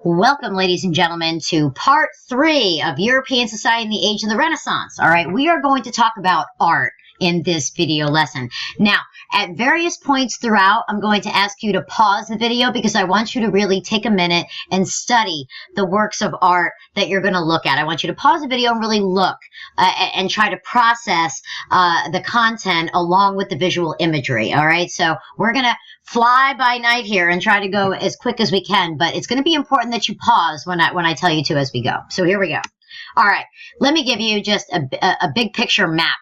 Welcome, ladies and gentlemen, to part 3 of European Society in the Age of the Renaissance. All right, we are going to talk about art in this video lesson. Now, at various points throughout, I'm going to ask you to pause the video because I want you to really take a minute and study the works of art that you're going to look at. I want you to pause the video and really look and try to process the content along with the visual imagery. All right, so we're going to fly by night here and try to go as quick as we can, but it's going to be important that you pause when I tell you to as we go. So here we go. All right, let me give you just a big picture map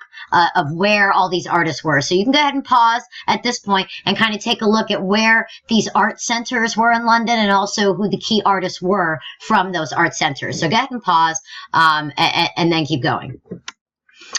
of where all these artists were. So you can go ahead and pause at this point and kind of take a look at where these art centers were in London and also who the key artists were from those art centers. So go ahead and pause and then keep going.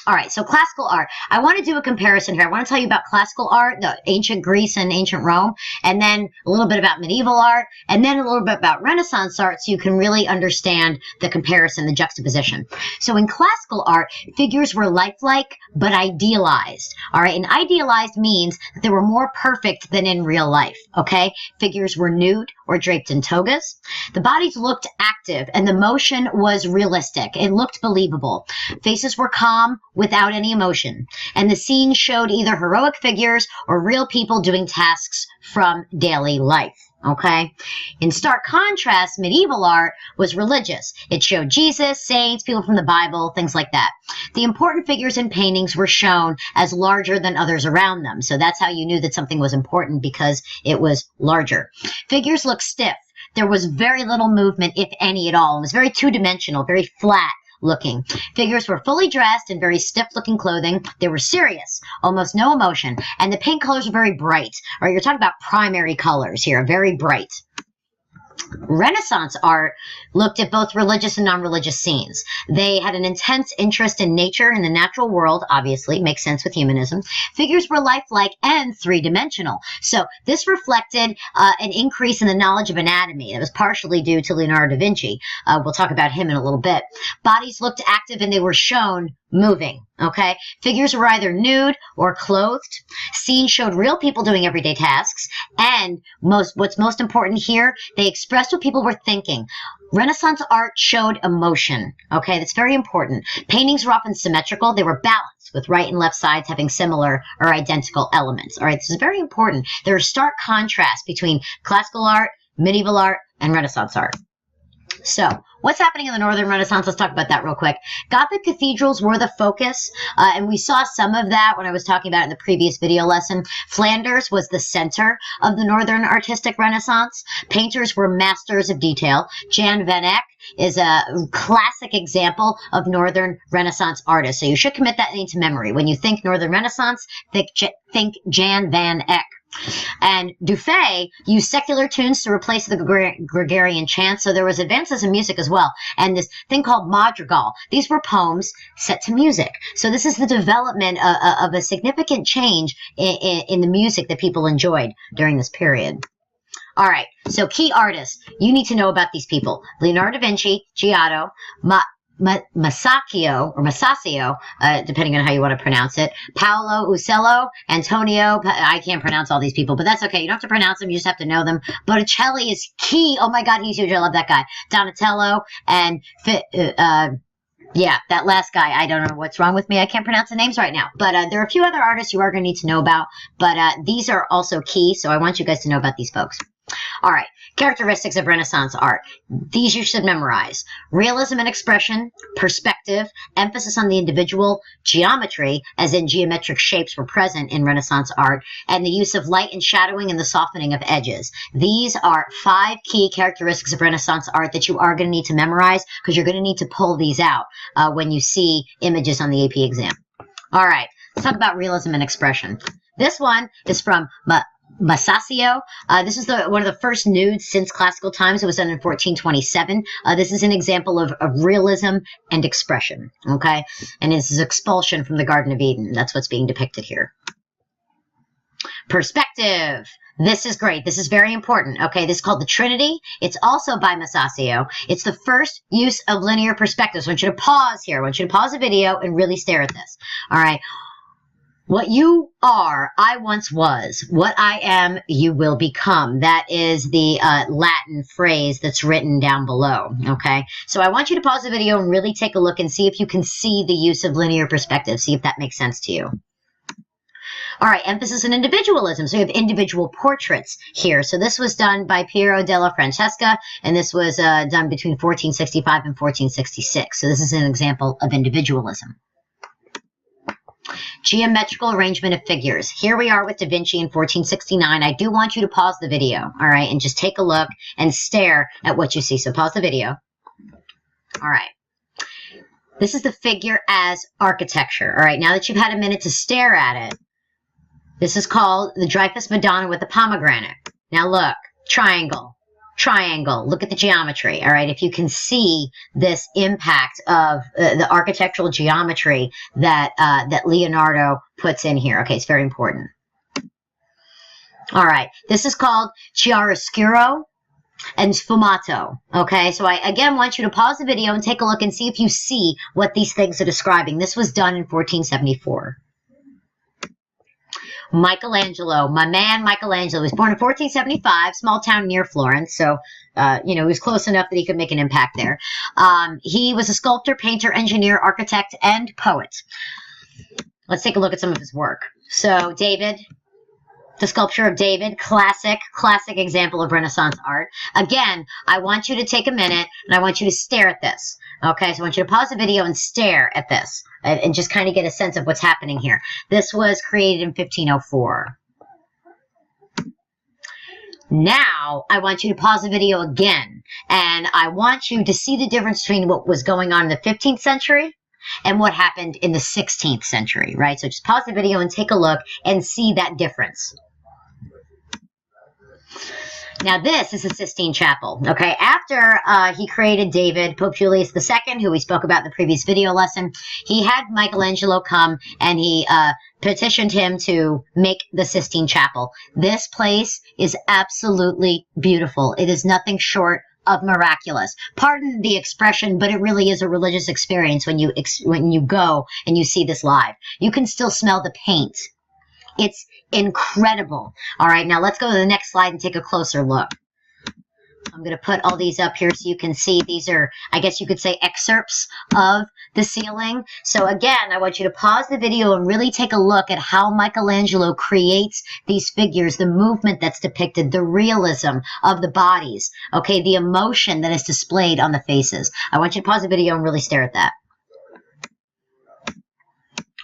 All right, so classical art. I want to do a comparison here. I want to tell you about classical art, the ancient Greece and ancient Rome, and then a little bit about medieval art, and then a little bit about Renaissance art so you can really understand the comparison, the juxtaposition. So in classical art, figures were lifelike but idealized. All right, and idealized means that they were more perfect than in real life, okay? Figures were nude or draped in togas. The bodies looked active and the motion was realistic. It looked believable. Faces were calm without any emotion, and the scene showed either heroic figures or real people doing tasks from daily life. Okay. In stark contrast, medieval art was religious. It showed Jesus, saints, people from the Bible, things like that. The important figures in paintings were shown as larger than others around them. So that's how you knew that something was important, because it was larger. Figures looked stiff. There was very little movement, if any at all. It was very two-dimensional, very flat looking. Figures were fully dressed in very stiff-looking clothing. They were serious, almost no emotion, and the paint colors were very bright. All right, you're talking about primary colors here, very bright. Renaissance art looked at both religious and non-religious scenes. They had an intense interest in nature and the natural world, obviously, makes sense with humanism. Figures were lifelike and three-dimensional. So this reflected an increase in the knowledge of anatomy. That was partially due to Leonardo da Vinci. We'll talk about him in a little bit. Bodies looked active and they were shown moving, okay? Figures were either nude or clothed. Scenes showed real people doing everyday tasks. And what's most important here, they expressed what people were thinking. Renaissance art showed emotion, okay? That's very important. Paintings were often symmetrical. They were balanced, with right and left sides having similar or identical elements. All right, this is very important. There are stark contrasts between classical art, medieval art, and Renaissance art. So, what's happening in the Northern Renaissance? Let's talk about that real quick. Gothic cathedrals were the focus, and we saw some of that when I was talking about it in the previous video lesson. Flanders was the center of the Northern artistic Renaissance. Painters were masters of detail. Jan van Eyck is a classic example of Northern Renaissance artists, so you should commit that name to memory. When you think Northern Renaissance, think Jan van Eyck. And Dufay used secular tunes to replace the Gregorian chants, so there was advances in music as well. And this thing called madrigal, these were poems set to music. So this is the development of a significant change in the music that people enjoyed during this period. All right, so key artists. You need to know about these people. Leonardo da Vinci, Giotto, Masaccio, depending on how you want to pronounce it, Paolo Uccello, Antonio, I can't pronounce all these people, but that's okay. You don't have to pronounce them, you just have to know them. Botticelli is key. Oh my God, he's huge. I love that guy. Donatello, and yeah, that last guy, I don't know what's wrong with me. I can't pronounce the names right now. But there are a few other artists you are going to need to know about, but these are also key, so I want you guys to know about these folks. All right, characteristics of Renaissance art. These you should memorize. Realism and expression, perspective, emphasis on the individual, geometry, as in geometric shapes were present in Renaissance art, and the use of light and shadowing and the softening of edges. These are 5 key characteristics of Renaissance art that you are going to need to memorize, because you're going to need to pull these out when you see images on the AP exam. All right, let's talk about realism and expression. This one is from Masaccio. This is one of the first nudes since classical times. It was done in 1427. This is an example of realism and expression, okay? And this is expulsion from the Garden of Eden. That's what's being depicted here. Perspective. This is great. This is very important. Okay, this is called the Trinity. It's also by Masaccio. It's the first use of linear perspectives. I want you to pause here. I want you to pause the video and really stare at this. All right. What you are, I once was. What I am, you will become. That is the Latin phrase that's written down below, okay? So I want you to pause the video and really take a look and see if you can see the use of linear perspective. See if that makes sense to you. All right, emphasis on individualism. So we have individual portraits here. So this was done by Piero della Francesca, and this was done between 1465 and 1466. So this is an example of individualism. Geometrical arrangement of figures. Here we are with Da Vinci in 1469. I do want you to pause the video, all right, and just take a look and stare at what you see. So pause the video. All right. This is the figure as architecture. All right, now that you've had a minute to stare at it, this is called the Dreyfus Madonna with the pomegranate. Now look, triangle, triangle. Look at the geometry, all right? If you can see this impact of the architectural geometry that that Leonardo puts in here. Okay, it's very important. All right, this is called chiaroscuro and sfumato. Okay, so I again want you to pause the video and take a look and see if you see what these things are describing. This was done in 1474. Michelangelo, my man Michelangelo, was born in 1475, small town near Florence. So, you know, he was close enough that he could make an impact there. He was a sculptor, painter, engineer, architect, and poet. Let's take a look at some of his work. So, David, the sculpture of David, classic example of Renaissance art. Again, I want you to take a minute and I want you to stare at this. Okay, so I want you to pause the video and stare at this and just kind of get a sense of what's happening here. This was created in 1504. Now, I want you to pause the video again, and I want you to see the difference between what was going on in the 15th century and what happened in the 16th century, right? So just pause the video and take a look and see that difference. Now, this is the Sistine Chapel, okay? After he created David, Pope Julius II, who we spoke about in the previous video lesson, he had Michelangelo come and he petitioned him to make the Sistine Chapel. This place is absolutely beautiful. It is nothing short of miraculous. Pardon the expression, but it really is a religious experience when you go and you see this live. You can still smell the paint. It's incredible. All right, now let's go to the next slide and take a closer look. I'm going to put all these up here so you can see. These are, I guess you could say, excerpts of the ceiling. So again, I want you to pause the video and really take a look at how Michelangelo creates these figures, the movement that's depicted, the realism of the bodies, okay, the emotion that is displayed on the faces. I want you to pause the video and really stare at that.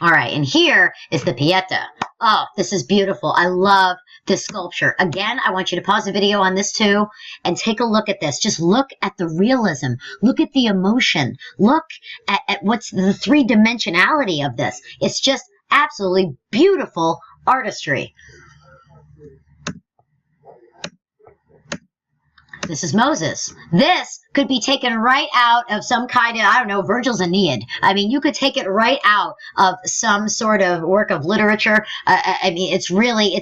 All right, and here is the Pieta. Oh, this is beautiful. I love this sculpture. Again, I want you to pause the video on this too and take a look at this. Just look at the realism. Look at the emotion. Look at what's the three-dimensionality of this. It's just absolutely beautiful artistry. This is Moses. This could be taken right out of some kind of, I don't know, Virgil's Aeneid. I mean, you could take it right out of some sort of work of literature. I mean, it's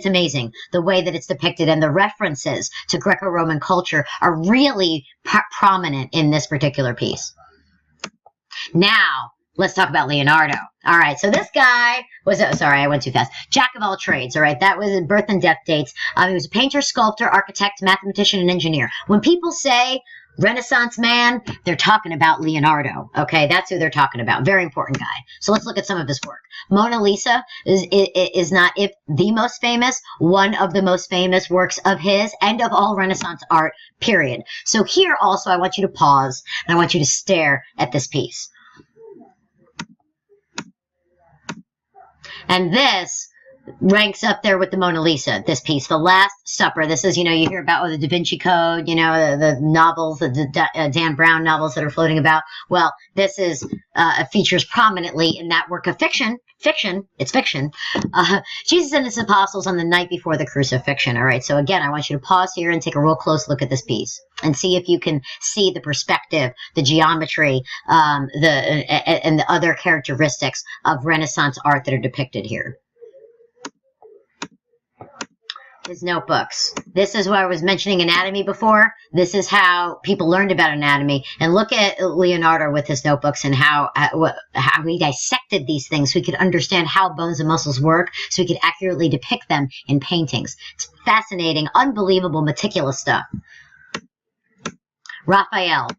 amazing the way that it's depicted, and the references to Greco-Roman culture are really prominent in this particular piece. Now, let's talk about Leonardo. All right, so this guy was, sorry, I went too fast. Jack of all trades, all right? That was his birth and death dates. He was a painter, sculptor, architect, mathematician, and engineer. When people say Renaissance man, they're talking about Leonardo, okay? That's who they're talking about. Very important guy. So let's look at some of his work. Mona Lisa is not, if the most famous, one of the most famous works of his and of all Renaissance art, period. So here also, I want you to pause, and I want you to stare at this piece. And this ranks up there with the Mona Lisa, this piece, The Last Supper. This is, you know, you hear about the Da Vinci Code, you know, the novels, the Dan Brown novels that are floating about. Well, this is features prominently in that work of fiction. It's fiction. Jesus and his apostles on the night before the crucifixion. All right, so again, I want you to pause here and take a real close look at this piece and see if you can see the perspective, the geometry, and the other characteristics of Renaissance art that are depicted here. his notebooks. This is where I was mentioning anatomy before. This is how people learned about anatomy. And look at Leonardo with his notebooks and how he dissected these things so we could understand how bones and muscles work, so we could accurately depict them in paintings. It's fascinating, unbelievable, meticulous stuff. Raphael.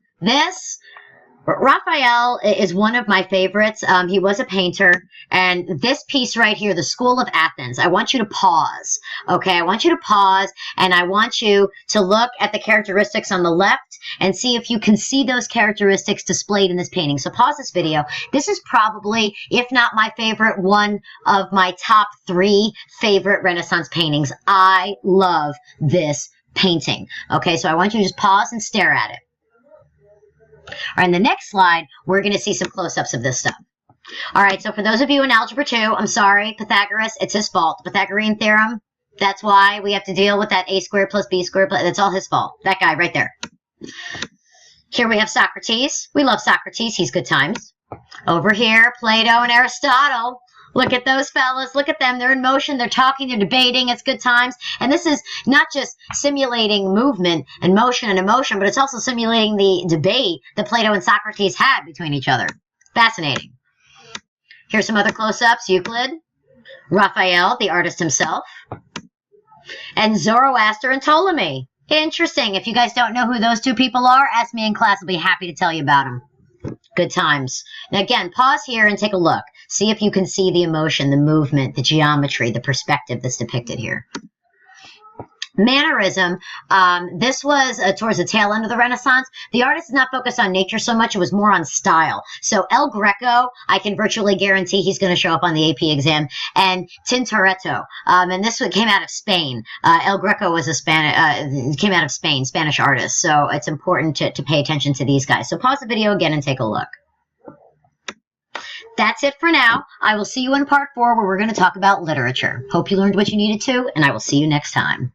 Raphael is one of my favorites. He was a painter. And this piece right here, the School of Athens, I want you to pause. Okay, I want you to pause, and I want you to look at the characteristics on the left and see if you can see those characteristics displayed in this painting. So pause this video. This is probably, if not my favorite, one of my top 3 favorite Renaissance paintings. I love this painting. Okay, so I want you to just pause and stare at it. All right, in the next slide, we're going to see some close-ups of this stuff. All right, so for those of you in Algebra 2, I'm sorry, Pythagoras, it's his fault. The Pythagorean theorem, that's why we have to deal with that a squared plus b squared. That's all his fault. That guy right there. Here we have Socrates. We love Socrates. He's good times. Over here, Plato and Aristotle. Look at those fellas. Look at them. They're in motion. They're talking. They're debating. It's good times. And this is not just simulating movement and motion and emotion, but it's also simulating the debate that Plato and Socrates had between each other. Fascinating. Here's some other close-ups. Euclid, Raphael, the artist himself, and Zoroaster and Ptolemy. Interesting. If you guys don't know who those 2 people are, ask me in class. I'll be happy to tell you about them. Good times. Now again, pause here and take a look. See if you can see the emotion, the movement, the geometry, the perspective that's depicted here. Mannerism, this was towards the tail end of the Renaissance. The artist is not focused on nature so much, it was more on style. So El Greco, I can virtually guarantee he's going to show up on the AP exam, and Tintoretto, and this one came out of Spain. El Greco was came out of Spain, Spanish artist, so it's important to pay attention to these guys. So pause the video again and take a look. That's it for now. I will see you in part 4 where we're going to talk about literature. Hope you learned what you needed to, and I will see you next time.